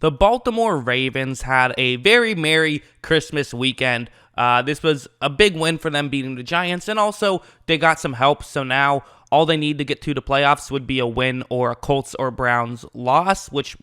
The Baltimore Ravens had a very merry Christmas weekend. This was a big win for them beating the Giants, and also they got some help. So now all they need to get to the playoffs would be a win or a Colts or Browns loss, which,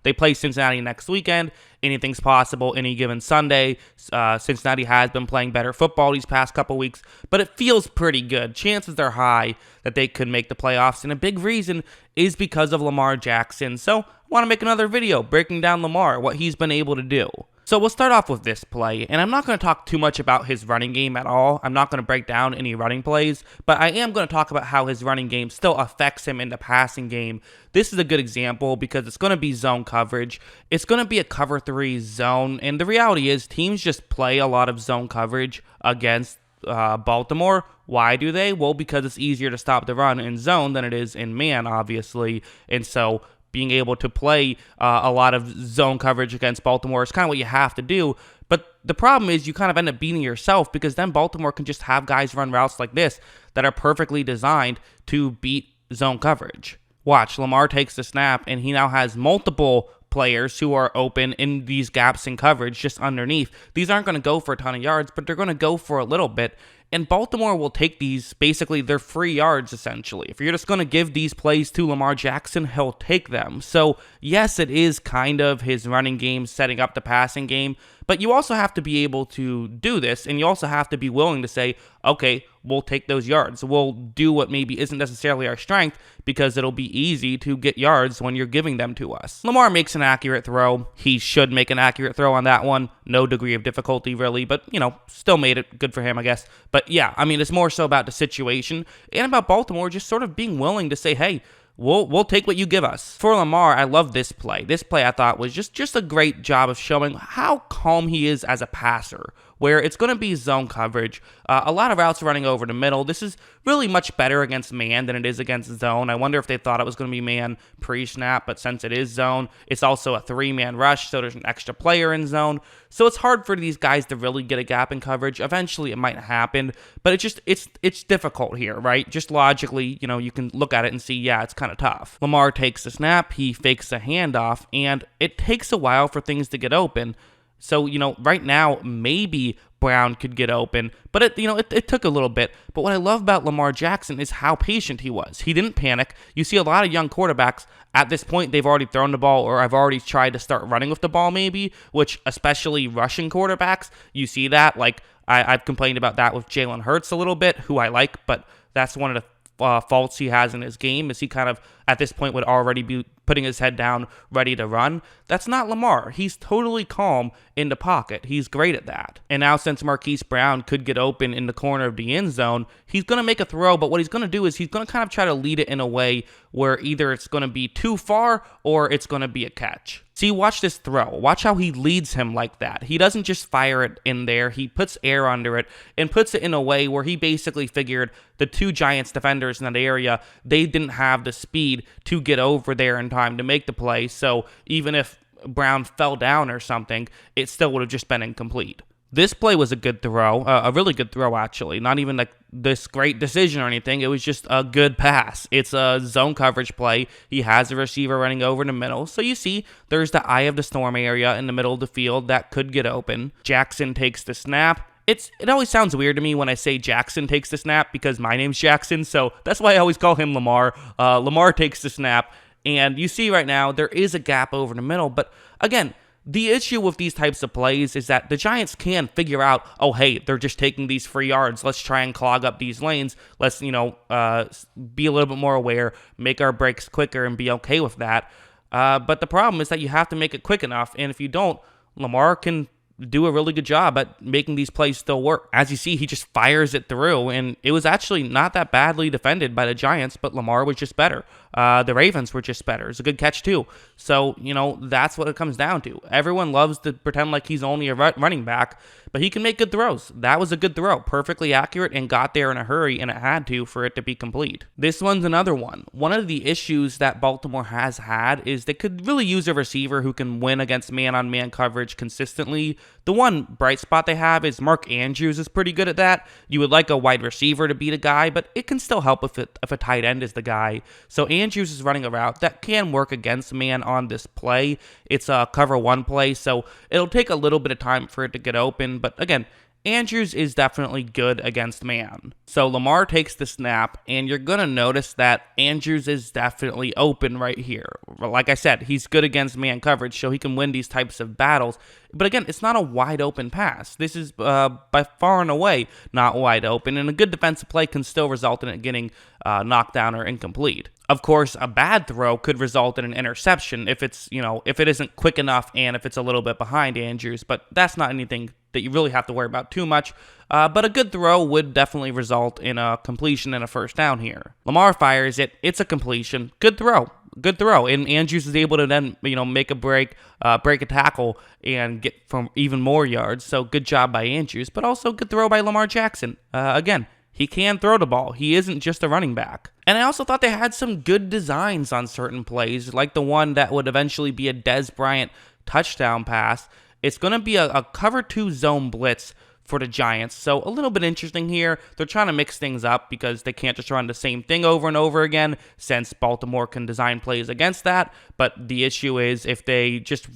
they play Cincinnati next weekend. Anything's possible any given Sunday. Cincinnati has been playing better football these past couple weeks, but it feels pretty good. Chances are high that they could make the playoffs, and a big reason is because of Lamar Jackson. So I want to make another video breaking down Lamar, what he's been able to do. So we'll start off with this play, and I'm not going to talk too much about his running game at all. I'm not going to break down any running plays, but I am going to talk about how his running game still affects him in the passing game. This is a good example because it's going to be zone coverage. It's going to be a cover 3 zone, and the reality is teams just play a lot of zone coverage against Baltimore. Why do they? Well, because it's easier to stop the run in zone than it is in man, obviously, and so being able to play a lot of zone coverage against Baltimore is kind of what you have to do. But the problem is you kind of end up beating yourself because then Baltimore can just have guys run routes like this that are perfectly designed to beat zone coverage. Watch, Lamar takes the snap, and he now has multiple players who are open in these gaps in coverage just underneath. These aren't going to go for a ton of yards, but they're going to go for a little bit. And Baltimore will take these, basically, they're free yards, essentially. If you're just going to give these plays to Lamar Jackson, he'll take them. So, yes, it is kind of his running game setting up the passing game, but you also have to be able to do this, and you also have to be willing to say, okay, we'll take those yards. We'll do what maybe isn't necessarily our strength because it'll be easy to get yards when you're giving them to us. Lamar makes an accurate throw. He should make an accurate throw on that one. No degree of difficulty, really, but, still made it. Good for him, I guess. But yeah, it's more so about the situation and about Baltimore just sort of being willing to say, hey, We'll take what you give us. For Lamar, I love this play. This play I thought was just a great job of showing how calm he is as a passer, where it's going to be zone coverage. A lot of routes running over the middle. This is really much better against man than it is against zone. I wonder if they thought it was going to be man pre-snap, but since it is zone, it's also a 3-man rush, so there's an extra player in zone. So it's hard for these guys to really get a gap in coverage. Eventually it might happen, but it's difficult here, right? Just logically, you can look at it and see, yeah, it's kind of tough. Lamar takes the snap, he fakes a handoff, and it takes a while for things to get open. So, right now, maybe Brown could get open, but it took a little bit. But what I love about Lamar Jackson is how patient he was. He didn't panic. You see a lot of young quarterbacks, at this point, they've already thrown the ball or I've already tried to start running with the ball maybe, which especially rushing quarterbacks, you see that. Like, I've complained about that with Jalen Hurts a little bit, who I like, but that's one of the faults he has in his game is he kind of, at this point, would already be putting his head down, ready to run. That's not Lamar. He's totally calm in the pocket. He's great at that. And now since Marquise Brown could get open in the corner of the end zone, he's going to make a throw, but what he's going to do is he's going to kind of try to lead it in a way where either it's going to be too far or it's going to be a catch. See, watch this throw. Watch how he leads him like that. He doesn't just fire it in there. He puts air under it and puts it in a way where he basically figured the 2 Giants defenders in that area, they didn't have the speed to get over there in time to make the play. So even if Brown fell down or something, it still would have just been incomplete. This play was a good throw, a really good throw, actually. Not even like this great decision or anything. It was just a good pass. It's a zone coverage play. He has a receiver running over in the middle. So you see, there's the eye of the storm area in the middle of the field that could get open. Jackson takes the snap. It always sounds weird to me when I say Jackson takes the snap because my name's Jackson, so that's why I always call him Lamar. Lamar takes the snap, and you see right now there is a gap over the middle, but again, the issue with these types of plays is that the Giants can figure out, oh, hey, they're just taking these free yards. Let's try and clog up these lanes. Let's, be a little bit more aware, make our breaks quicker, and be okay with that. But the problem is that you have to make it quick enough, and if you don't, Lamar can do a really good job at making these plays still work. As you see, he just fires it through, and it was actually not that badly defended by the Giants, but Lamar was just better. The Ravens were just better. It's a good catch, too. So, that's what it comes down to. Everyone loves to pretend like he's only a running back, but he can make good throws. That was a good throw, perfectly accurate, and got there in a hurry, and it had to for it to be complete. This one's another one. One of the issues that Baltimore has had is they could really use a receiver who can win against man-on-man coverage consistently. The one bright spot they have is Mark Andrews is pretty good at that. You would like a wide receiver to beat a guy, but it can still help if a tight end is the guy. So Andrews is running a route that can work against man on this play. It's a cover one play, so it'll take a little bit of time for it to get open. But again, Andrews is definitely good against man. So Lamar takes the snap, and you're going to notice that Andrews is definitely open right here. Like I said, he's good against man coverage, so he can win these types of battles. But again, it's not a wide open pass. This is by far and away not wide open, and a good defensive play can still result in it getting knocked down or incomplete. Of course, a bad throw could result in an interception if if it isn't quick enough and if it's a little bit behind Andrews, but that's not anything that you really have to worry about too much. But a good throw would definitely result in a completion and a first down here. Lamar fires it. It's a completion. Good throw. Good throw. And Andrews is able to then, make a break a tackle and get from even more yards. So good job by Andrews, but also good throw by Lamar Jackson. Again, he can throw the ball. He isn't just a running back. And I also thought they had some good designs on certain plays, like the one that would eventually be a Dez Bryant touchdown pass. It's going to be a cover 2 zone blitz for the Giants. So a little bit interesting here. They're trying to mix things up because they can't just run the same thing over and over again, since Baltimore can design plays against that. But the issue is if they just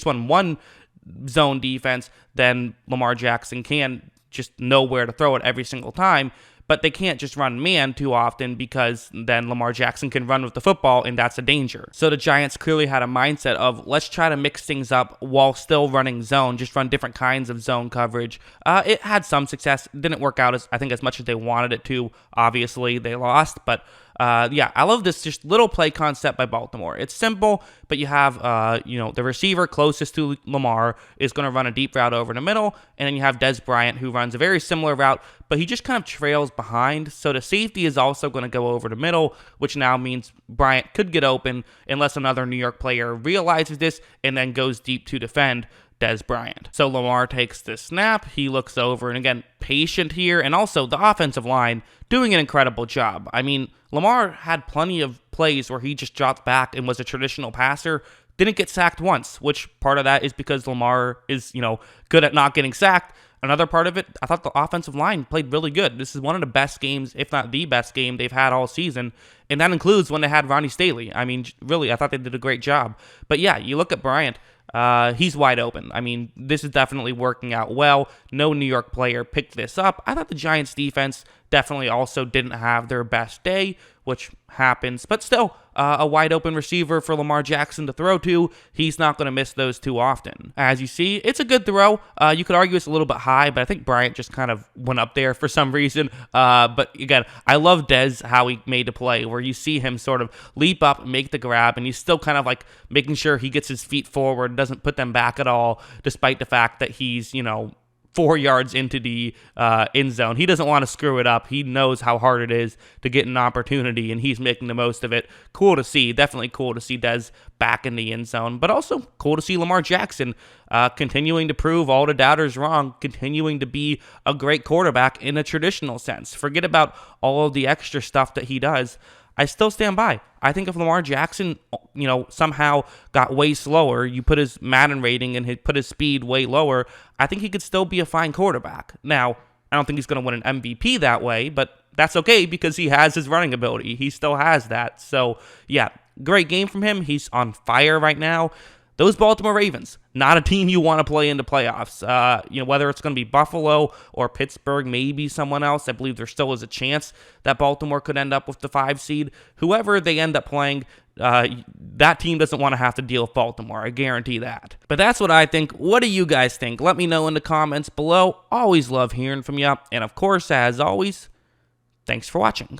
run one zone defense, then Lamar Jackson can just know where to throw it every single time. But they can't just run man too often because then Lamar Jackson can run with the football, and that's a danger. So the Giants clearly had a mindset of, let's try to mix things up while still running zone, just run different kinds of zone coverage. It had some success. It didn't work out as much as they wanted it to. Obviously, they lost, but I love this just little play concept by Baltimore. It's simple, but you have, the receiver closest to Lamar is going to run a deep route over the middle, and then you have Dez Bryant who runs a very similar route, but he just kind of trails behind. So the safety is also going to go over the middle, which now means Bryant could get open unless another New York player realizes this and then goes deep to defend Dez Bryant. So Lamar takes the snap, he looks over, and again, patient here, and also the offensive line doing an incredible job. I mean, Lamar had plenty of plays where he just dropped back and was a traditional passer, didn't get sacked once, which part of that is because Lamar is, good at not getting sacked. Another part of it, I thought the offensive line played really good. This is one of the best games, if not the best game they've had all season, and that includes when they had Ronnie Staley. I mean, really, I thought they did a great job. But yeah, you look at Bryant, he's wide open. I mean, this is definitely working out well. No New York player picked this up. I thought the Giants defense definitely also didn't have their best day, which happens, but still a wide open receiver for Lamar Jackson to throw to. He's not going to miss those too often. As you see, it's a good throw. You could argue it's a little bit high, but I think Bryant just kind of went up there for some reason. But again, I love Dez, how he made the play, where you see him sort of leap up, make the grab, and he's still kind of like making sure he gets his feet forward, doesn't put them back at all, despite the fact that he's, 4 yards into the end zone. He doesn't want to screw it up. He knows how hard it is to get an opportunity, and he's making the most of it. Cool to see. Definitely cool to see Dez back in the end zone, but also cool to see Lamar Jackson continuing to prove all the doubters wrong, continuing to be a great quarterback in a traditional sense. Forget about all of the extra stuff that he does. I still stand by. I think if Lamar Jackson, somehow got way slower, you put his Madden rating and put his speed way lower, I think he could still be a fine quarterback. Now, I don't think he's going to win an MVP that way, but that's okay because he has his running ability. He still has that. So, yeah, great game from him. He's on fire right now. Those Baltimore Ravens, not a team you want to play into playoffs. Whether it's going to be Buffalo or Pittsburgh, maybe someone else. I believe there still is a chance that Baltimore could end up with the 5 seed. Whoever they end up playing, that team doesn't want to have to deal with Baltimore. I guarantee that. But that's what I think. What do you guys think? Let me know in the comments below. Always love hearing from you. And of course, as always, thanks for watching.